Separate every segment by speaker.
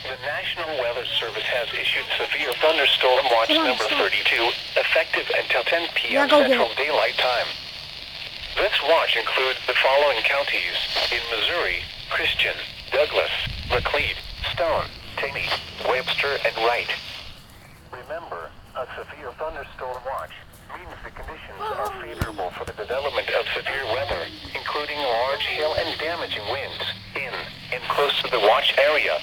Speaker 1: The National Weather Service has issued severe thunderstorm watch number 32, effective until 10 p.m. Central Daylight Time. This watch includes the following counties: in Missouri, Christian, Douglas, Macleod, Stone, Taney, Webster, and Wright. Remember, a severe thunderstorm watch means the conditions are favorable for the development of severe weather, including large hail and damaging winds in and close to the watch area.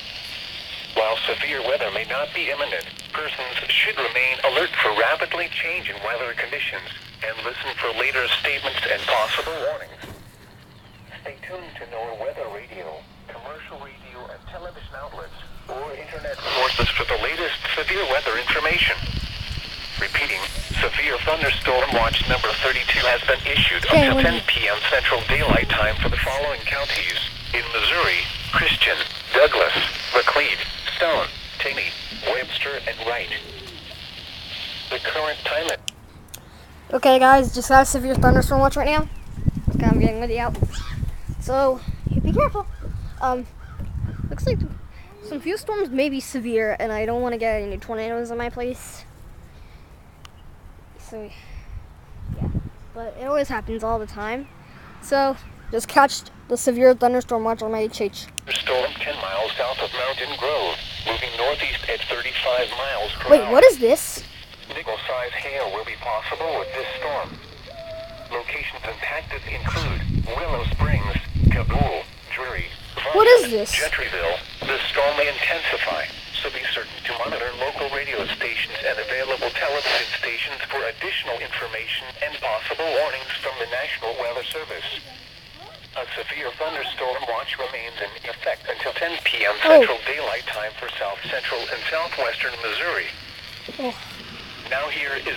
Speaker 1: While severe weather may not be imminent, persons should remain alert for rapidly changing weather conditions and listen for later statements and possible warnings. Stay tuned to NOAA weather radio, commercial radio and television outlets, or internet sources for the latest severe weather information. Repeating, severe thunderstorm watch number 32 has been issued until 10 p.m. Central Daylight Time for the following counties: in Missouri, Christian, Douglas, Macleod, Stone, Taney, Webster, and Wright. The current time at...
Speaker 2: Okay guys, just got a severe thunderstorm watch right now. It's kind of getting windy out, so be careful. Looks like some few storms may be severe, and I don't want to get any tornadoes in my place. So yeah, but it always happens all the time. So just catch the severe thunderstorm watch on my HH.
Speaker 1: Storm 10 miles south of Mountain Grove, moving northeast at 35 miles per hour.
Speaker 2: Wait, what is this?
Speaker 1: Nickel-size hail will be possible with this storm. Locations impacted include Willow Springs, Kabul, Drury,
Speaker 2: What is this?
Speaker 1: Gentryville. The storm may intensify, so be certain to monitor local radio stations and available television stations for additional information and possible warnings from the National Weather Service. A severe thunderstorm watch remains in effect until 10 p.m. Central Daylight Time for south central and southwestern Missouri. Now here is